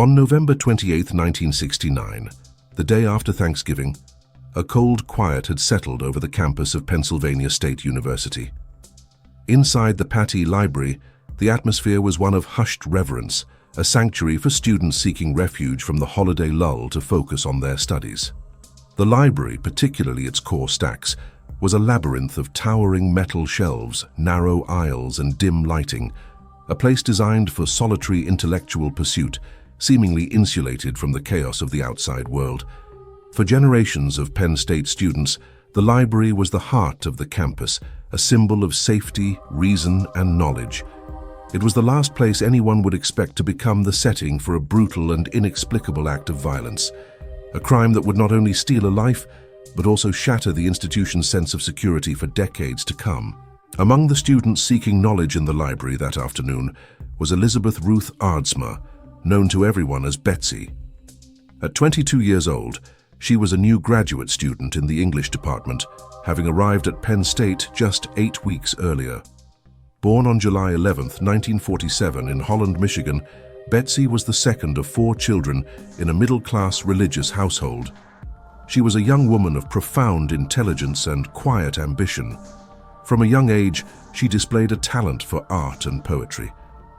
On November 28, 1969, the day after Thanksgiving, a cold quiet had settled over the campus of Pennsylvania State University. Inside the Pattee Library, the atmosphere was one of hushed reverence, a sanctuary for students seeking refuge from the holiday lull to focus on their studies. The library, particularly its core stacks, was a labyrinth of towering metal shelves, narrow aisles, and dim lighting, a place designed for solitary intellectual pursuit, seemingly insulated from the chaos of the outside world. For generations of Penn State students, the library was the heart of the campus, a symbol of safety, reason, and knowledge. It was the last place anyone would expect to become the setting for a brutal and inexplicable act of violence, a crime that would not only steal a life, but also shatter the institution's sense of security for decades to come. Among the students seeking knowledge in the library that afternoon was Elizabeth Ruth Aardsma, known to everyone as Betsy. At 22 years old, she was a new graduate student in the English department, having arrived at Penn State just 8 weeks earlier. Born on July 11, 1947 in Holland, Michigan, Betsy was the second of 4 children in a middle-class religious household. She was a young woman of profound intelligence and quiet ambition. From a young age, she displayed a talent for art and poetry,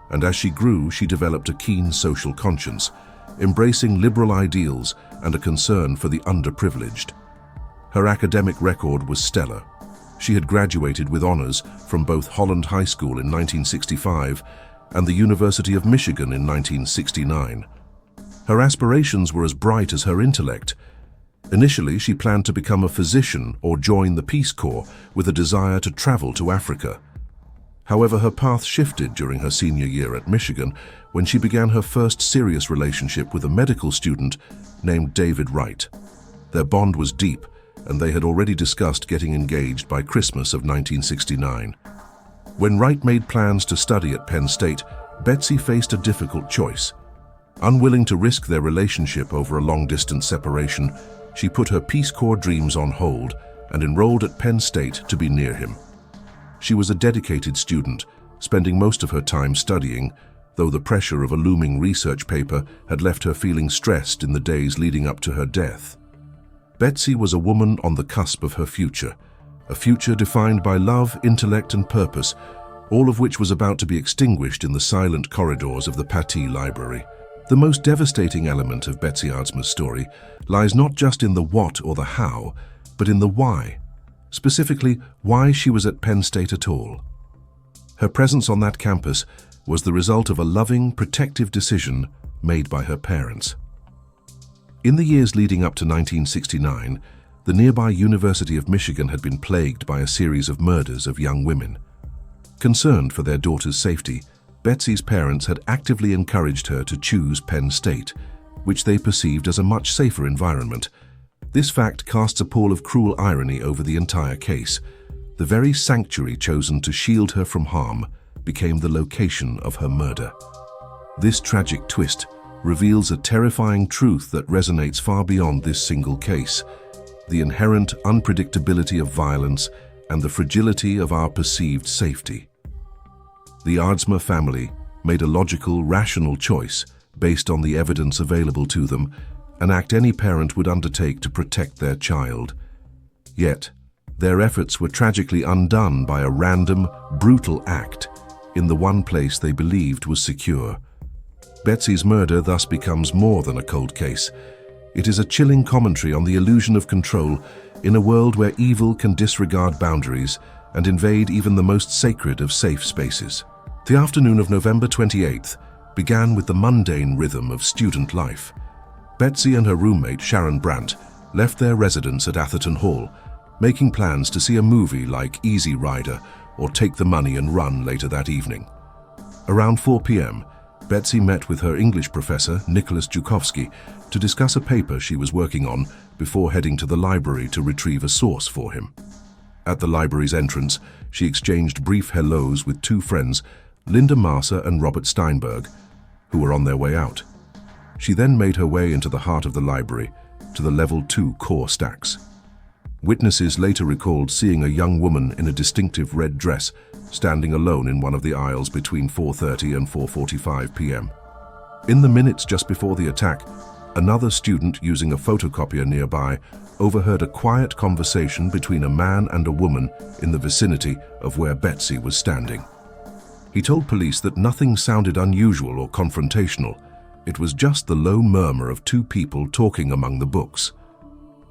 and as she grew, she developed a keen social conscience, embracing liberal ideals and a concern for the underprivileged. Her academic record was stellar. She had graduated with honors from both Holland High School in 1965 and the University of Michigan in 1969. Her aspirations were as bright as her intellect. Initially, she planned to become a physician or join the Peace Corps with a desire to travel to Africa. However, her path shifted during her senior year at Michigan when she began her first serious relationship with a medical student named David Wright. Their bond was deep, and they had already discussed getting engaged by Christmas of 1969. When Wright made plans to study at Penn State, Betsy faced a difficult choice. Unwilling to risk their relationship over a long-distance separation, she put her Peace Corps dreams on hold and enrolled at Penn State to be near him. She was a dedicated student, spending most of her time studying, though the pressure of a looming research paper had left her feeling stressed in the days leading up to her death. Betsy was a woman on the cusp of her future, a future defined by love, intellect, and purpose, all of which was about to be extinguished in the silent corridors of the Pattee Library. The most devastating element of Betsy Aardsma's story lies not just in the what or the how, but in the why. Specifically, why she was at Penn State at all. Her presence on that campus was the result of a loving, protective decision made by her parents. In the years leading up to 1969, the nearby University of Michigan had been plagued by a series of murders of young women. Concerned for their daughter's safety, Betsy's parents had actively encouraged her to choose Penn State, which they perceived as a much safer environment. This fact casts a pall of cruel irony over the entire case. The very sanctuary chosen to shield her from harm became the location of her murder. This tragic twist reveals a terrifying truth that resonates far beyond this single case: the inherent unpredictability of violence and the fragility of our perceived safety. The Aardsma family made a logical, rational choice based on the evidence available to them, an act any parent would undertake to protect their child. Yet, their efforts were tragically undone by a random, brutal act in the one place they believed was secure. Betsy's murder thus becomes more than a cold case. It is a chilling commentary on the illusion of control in a world where evil can disregard boundaries and invade even the most sacred of safe spaces. The afternoon of November 28th began with the mundane rhythm of student life. Betsy and her roommate, Sharon Brandt, left their residence at Atherton Hall, making plans to see a movie like Easy Rider or Take the Money and Run later that evening. Around 4 p.m., Betsy met with her English professor, Nicholas Jukovsky, to discuss a paper she was working on before heading to the library to retrieve a source for him. At the library's entrance, she exchanged brief hellos with 2 friends, Linda Marser and Robert Steinberg, who were on their way out. She then made her way into the heart of the library, to the level 2 core stacks. Witnesses later recalled seeing a young woman in a distinctive red dress standing alone in one of the aisles between 4:30 and 4:45 p.m. In the minutes just before the attack, another student using a photocopier nearby overheard a quiet conversation between a man and a woman in the vicinity of where Betsy was standing. He told police that nothing sounded unusual or confrontational. It was just the low murmur of two people talking among the books.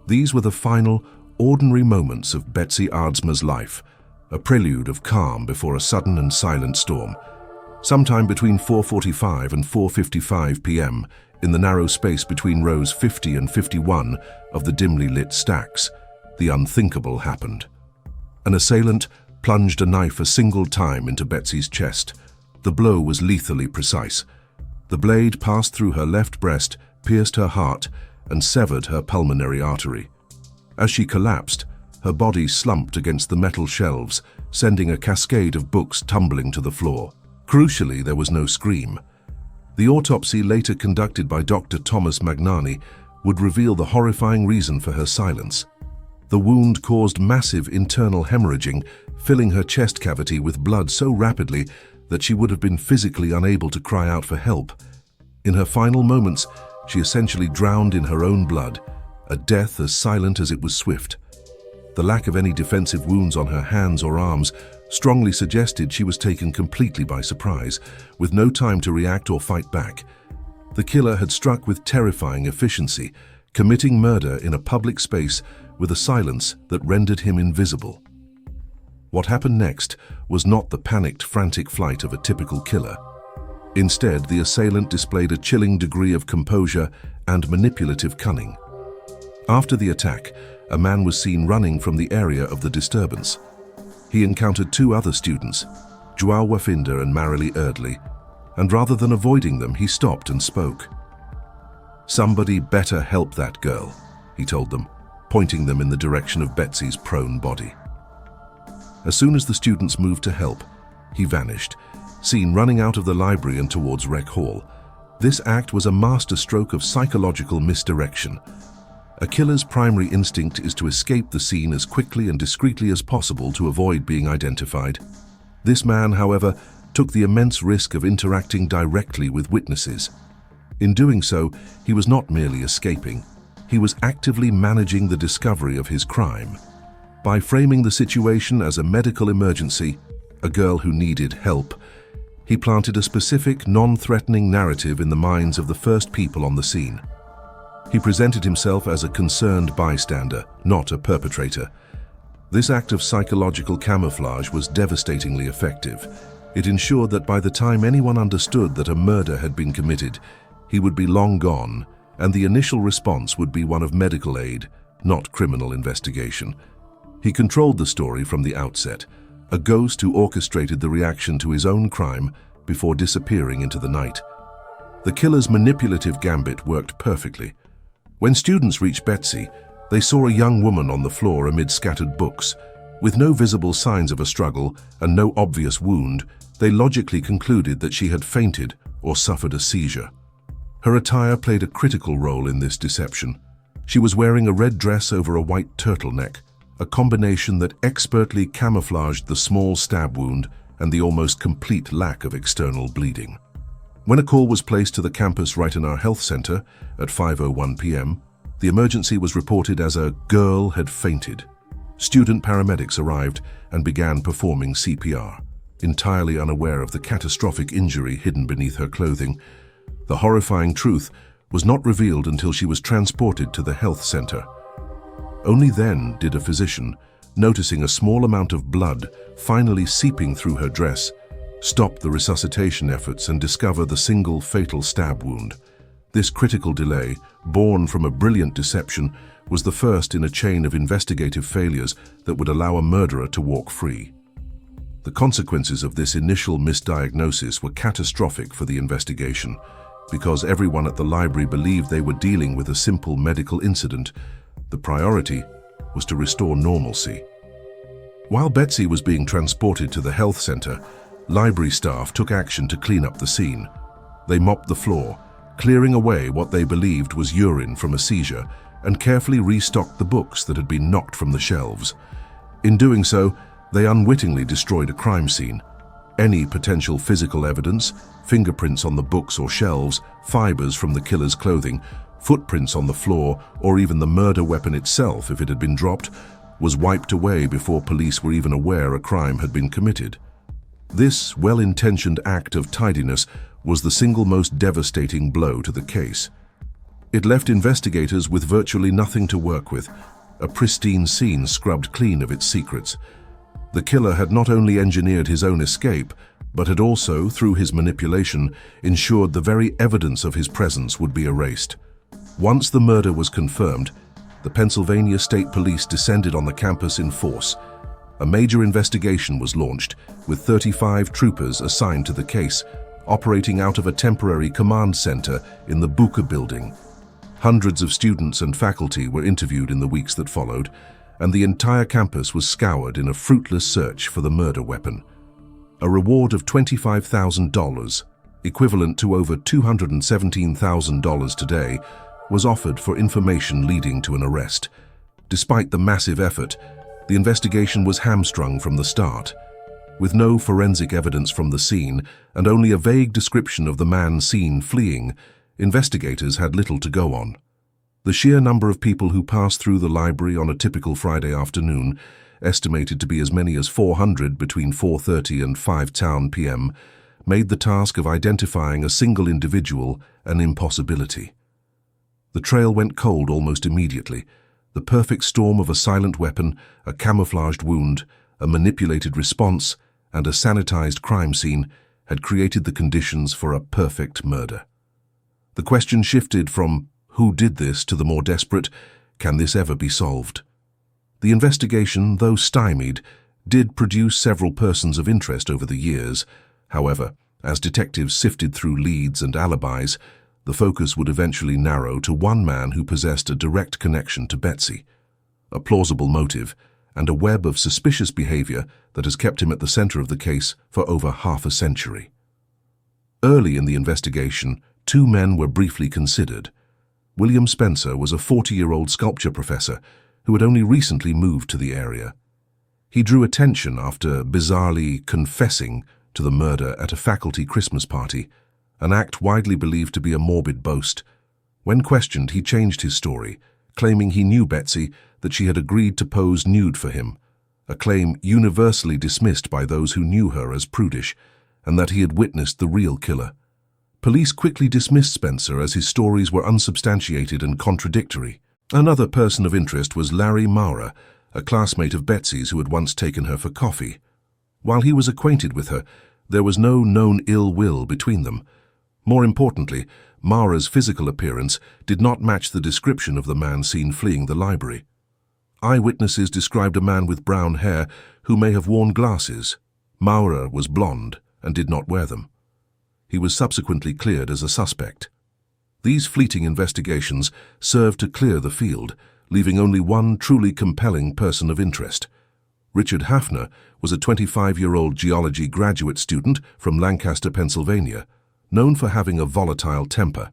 These were the final, ordinary moments of Betsy Aardsma's life, a prelude of calm before a sudden and silent storm. Sometime between 4:45 and 4:55 p.m., in the narrow space between rows 50 and 51 of the dimly lit stacks, the unthinkable happened. An assailant plunged a knife a single time into Betsy's chest. The blow was lethally precise. The blade passed through her left breast, pierced her heart, and severed her pulmonary artery. As she collapsed, her body slumped against the metal shelves, sending a cascade of books tumbling to the floor. Crucially, there was no scream. The autopsy later conducted by Dr. Thomas Magnani would reveal the horrifying reason for her silence. The wound caused massive internal hemorrhaging, filling her chest cavity with blood so rapidly that she would have been physically unable to cry out for help. In her final moments, she essentially drowned in her own blood, a death as silent as it was swift. The lack of any defensive wounds on her hands or arms strongly suggested she was taken completely by surprise, with no time to react or fight back. The killer had struck with terrifying efficiency, committing murder in a public space with a silence that rendered him invisible. What happened next was not the panicked, frantic flight of a typical killer. Instead, the assailant displayed a chilling degree of composure and manipulative cunning. After the attack, a man was seen running from the area of the disturbance. He encountered two other students, Joao Wafinda and Marilee Erdley, and rather than avoiding them, he stopped and spoke. "Somebody better help that girl," he told them, pointing them in the direction of Betsy's prone body. As soon as the students moved to help, he vanished, seen running out of the library and towards Rec Hall. This act was a masterstroke of psychological misdirection. A killer's primary instinct is to escape the scene as quickly and discreetly as possible to avoid being identified. This man, however, took the immense risk of interacting directly with witnesses. In doing so, he was not merely escaping, he was actively managing the discovery of his crime. By framing the situation as a medical emergency, a girl who needed help, he planted a specific, non-threatening narrative in the minds of the first people on the scene. He presented himself as a concerned bystander, not a perpetrator. This act of psychological camouflage was devastatingly effective. It ensured that by the time anyone understood that a murder had been committed, he would be long gone, and the initial response would be one of medical aid, not criminal investigation. He controlled the story from the outset, a ghost who orchestrated the reaction to his own crime before disappearing into the night. The killer's manipulative gambit worked perfectly. When students reached Betsy, they saw a young woman on the floor amid scattered books. With no visible signs of a struggle and no obvious wound, they logically concluded that she had fainted or suffered a seizure. Her attire played a critical role in this deception. She was wearing a red dress over a white turtleneck, a combination that expertly camouflaged the small stab wound and the almost complete lack of external bleeding. When a call was placed to the campus Right-in-Our Health Center at 5:01 p.m., the emergency was reported as a girl had fainted. Student paramedics arrived and began performing CPR, entirely unaware of the catastrophic injury hidden beneath her clothing. The horrifying truth was not revealed until she was transported to the health center. Only then did a physician, noticing a small amount of blood finally seeping through her dress, stop the resuscitation efforts and discover the single fatal stab wound. This critical delay, born from a brilliant deception, was the first in a chain of investigative failures that would allow a murderer to walk free. The consequences of this initial misdiagnosis were catastrophic for the investigation. Because everyone at the library believed they were dealing with a simple medical incident, the priority was to restore normalcy. While Betsy was being transported to the health center, library staff took action to clean up the scene. They mopped the floor, clearing away what they believed was urine from a seizure, and carefully restocked the books that had been knocked from the shelves. In doing so, they unwittingly destroyed a crime scene. Any potential physical evidence, fingerprints on the books or shelves, fibers from the killer's clothing, footprints on the floor, or even the murder weapon itself, if it had been dropped, was wiped away before police were even aware a crime had been committed. This well-intentioned act of tidiness was the single most devastating blow to the case. It left investigators with virtually nothing to work with, a pristine scene scrubbed clean of its secrets. The killer had not only engineered his own escape, but had also, through his manipulation, ensured the very evidence of his presence would be erased. Once the murder was confirmed, the Pennsylvania State Police descended on the campus in force. A major investigation was launched, with 35 troopers assigned to the case, operating out of a temporary command center in the Buca building. Hundreds of students and faculty were interviewed in the weeks that followed, and the entire campus was scoured in a fruitless search for the murder weapon. A reward of $25,000, equivalent to over $217,000 today, was offered for information leading to an arrest. Despite the massive effort, the investigation was hamstrung from the start. With no forensic evidence from the scene and only a vague description of the man seen fleeing, investigators had little to go on. The sheer number of people who passed through the library on a typical Friday afternoon, estimated to be as many as 400 between 4:30 and 5 p.m., made the task of identifying a single individual an impossibility. The trail went cold almost immediately. The perfect storm of a silent weapon, a camouflaged wound, a manipulated response, and a sanitized crime scene had created the conditions for a perfect murder. The question shifted from who did this to the more desperate, can this ever be solved? The investigation, though stymied, did produce several persons of interest over the years. However, as detectives sifted through leads and alibis, the focus would eventually narrow to one man who possessed a direct connection to Betsy, a plausible motive, and a web of suspicious behavior that has kept him at the center of the case for over half a century. Early in the investigation, two men were briefly considered. William Spencer was a 40-year-old sculpture professor who had only recently moved to the area. He drew attention after bizarrely confessing to the murder at a faculty Christmas party, an act widely believed to be a morbid boast. When questioned, he changed his story, claiming he knew Betsy, that she had agreed to pose nude for him, a claim universally dismissed by those who knew her as prudish, and that he had witnessed the real killer. Police quickly dismissed Spencer as his stories were unsubstantiated and contradictory. Another person of interest was Larry Maurer, a classmate of Betsy's who had once taken her for coffee. While he was acquainted with her, there was no known ill will between them. More importantly, Maurer's physical appearance did not match the description of the man seen fleeing the library. Eyewitnesses described a man with brown hair who may have worn glasses. Maurer was blonde and did not wear them. He was subsequently cleared as a suspect. These fleeting investigations served to clear the field, leaving only one truly compelling person of interest. Richard Hafner was a 25-year-old geology graduate student from Lancaster, Pennsylvania, known for having a volatile temper.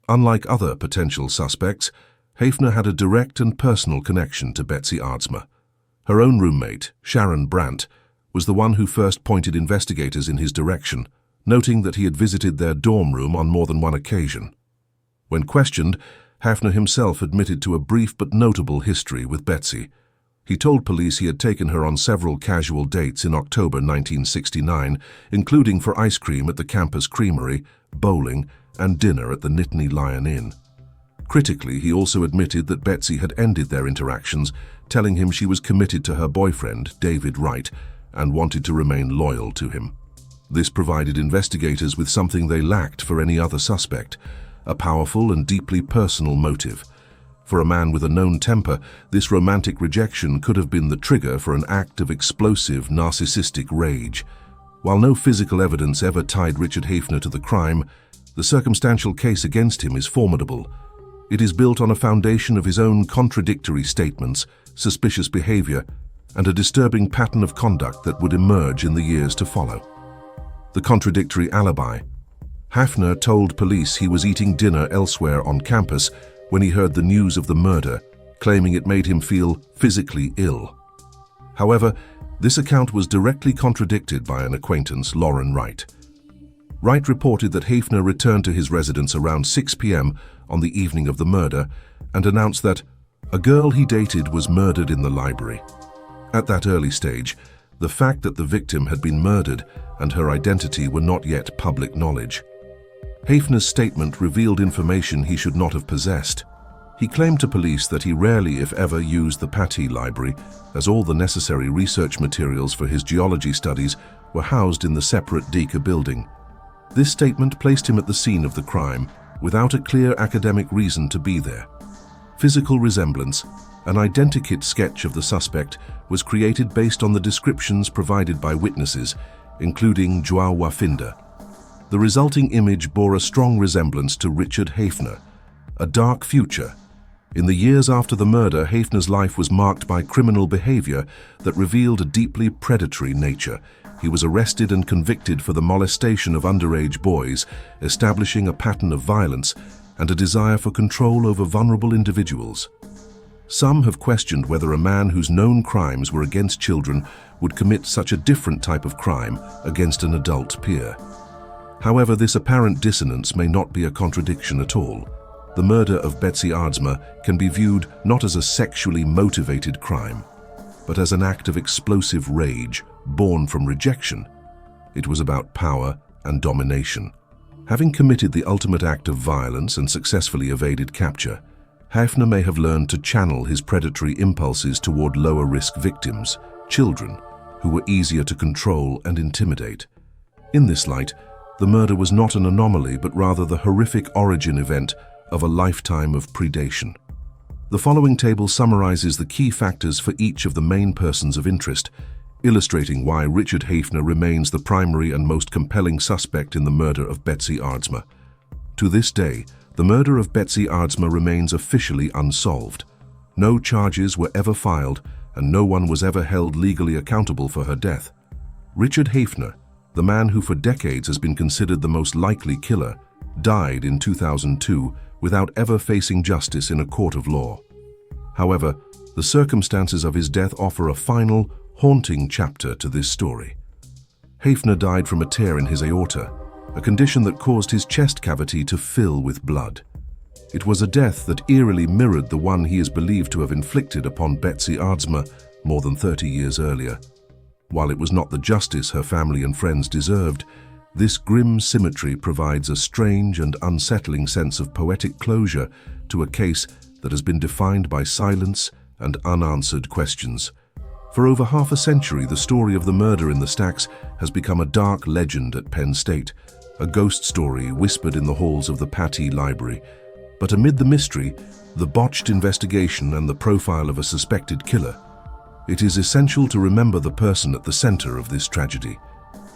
Unlike other potential suspects, Hafner had a direct and personal connection to Betsy Aardsma. Her own roommate, Sharon Brandt, was the one who first pointed investigators in his direction, noting that he had visited their dorm room on more than one occasion. When questioned, Hafner himself admitted to a brief but notable history with Betsy. He told police he had taken her on several casual dates in October 1969, including for ice cream at the campus creamery, bowling, and dinner at the Nittany Lion Inn. Critically, he also admitted that Betsy had ended their interactions, telling him she was committed to her boyfriend, David Wright, and wanted to remain loyal to him. This provided investigators with something they lacked for any other suspect, a powerful and deeply personal motive. For a man with a known temper, this romantic rejection could have been the trigger for an act of explosive, narcissistic rage. While no physical evidence ever tied Richard Hafner to the crime, the circumstantial case against him is formidable. It is built on a foundation of his own contradictory statements, suspicious behavior, and a disturbing pattern of conduct that would emerge in the years to follow. The contradictory alibi. Hafner told police he was eating dinner elsewhere on campus when he heard the news of the murder, claiming it made him feel physically ill. However, This account was directly contradicted by an acquaintance, Lauren Wright. Wright reported that Hafner returned to his residence around 6 p.m. on the evening of the murder and announced that a girl he dated was murdered in the library. At that early stage, the fact that the victim had been murdered and her identity were not yet public knowledge. Hafner's statement revealed information he should not have possessed. He claimed to police that he rarely, if ever, used the Pattee Library, as all the necessary research materials for his geology studies were housed in the separate Deaker building. This statement placed him at the scene of the crime, without a clear academic reason to be there. Physical resemblance, an identikit sketch of the suspect, was created based on the descriptions provided by witnesses, including Joao Wafinda. The resulting image bore a strong resemblance to Richard Hafner. A dark future. In the years after the murder, Hafner's life was marked by criminal behavior that revealed a deeply predatory nature. He was arrested and convicted for the molestation of underage boys, establishing a pattern of violence and a desire for control over vulnerable individuals. Some have questioned whether a man whose known crimes were against children would commit such a different type of crime against an adult peer. However, this apparent dissonance may not be a contradiction at all. The murder of Betsy Aardsma can be viewed not as a sexually motivated crime, but as an act of explosive rage born from rejection. It was about power and domination. Having committed the ultimate act of violence and successfully evaded capture, Hafner may have learned to channel his predatory impulses toward lower-risk victims, children, who were easier to control and intimidate. In this light, the murder was not an anomaly, but rather the horrific origin event of a lifetime of predation. The following table summarizes the key factors for each of the main persons of interest, illustrating why Richard Hafner remains the primary and most compelling suspect in the murder of Betsy Aardsma. To this day, the murder of Betsy Aardsma remains officially unsolved. No charges were ever filed, and no one was ever held legally accountable for her death. Richard Hafner, the man who for decades has been considered the most likely killer, died in 2002 without ever facing justice in a court of law. However, the circumstances of his death offer a final, haunting chapter to this story. Hafner died from a tear in his aorta, a condition that caused his chest cavity to fill with blood. It was a death that eerily mirrored the one he is believed to have inflicted upon Betsy Aardsma more than 30 years earlier. While it was not the justice her family and friends deserved, this grim symmetry provides a strange and unsettling sense of poetic closure to a case that has been defined by silence and unanswered questions. For over half a century, the story of the murder in the stacks has become a dark legend at Penn State, a ghost story whispered in the halls of the Pattee Library. But amid the mystery, the botched investigation and the profile of a suspected killer, it is essential to remember the person at the center of this tragedy.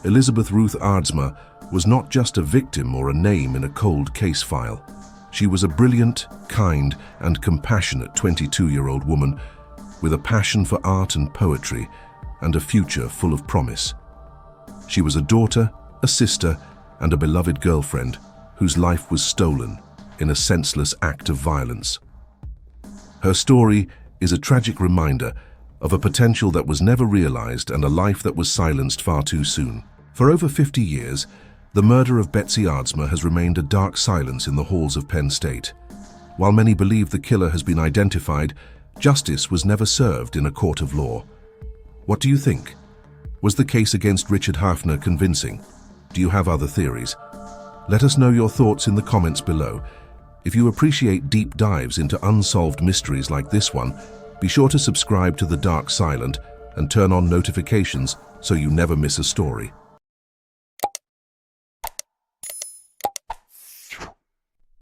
Elizabeth Ruth Aardsma was not just a victim or a name in a cold case file. She was a brilliant, kind, and compassionate 22-year-old woman with a passion for art and poetry and a future full of promise. She was a daughter, a sister, and a beloved girlfriend whose life was stolen in a senseless act of violence. Her story is a tragic reminder of a potential that was never realized and a life that was silenced far too soon. For over 50 years, the murder of Betsy Aardsma has remained a dark silence in the halls of Penn State. While many believe the killer has been identified, justice was never served in a court of law. What do you think? Was the case against Richard Hafner convincing? Do you have other theories? Let us know your thoughts in the comments below. If you appreciate deep dives into unsolved mysteries like this one, be sure to subscribe to The Dark Silent and turn on notifications so you never miss a story.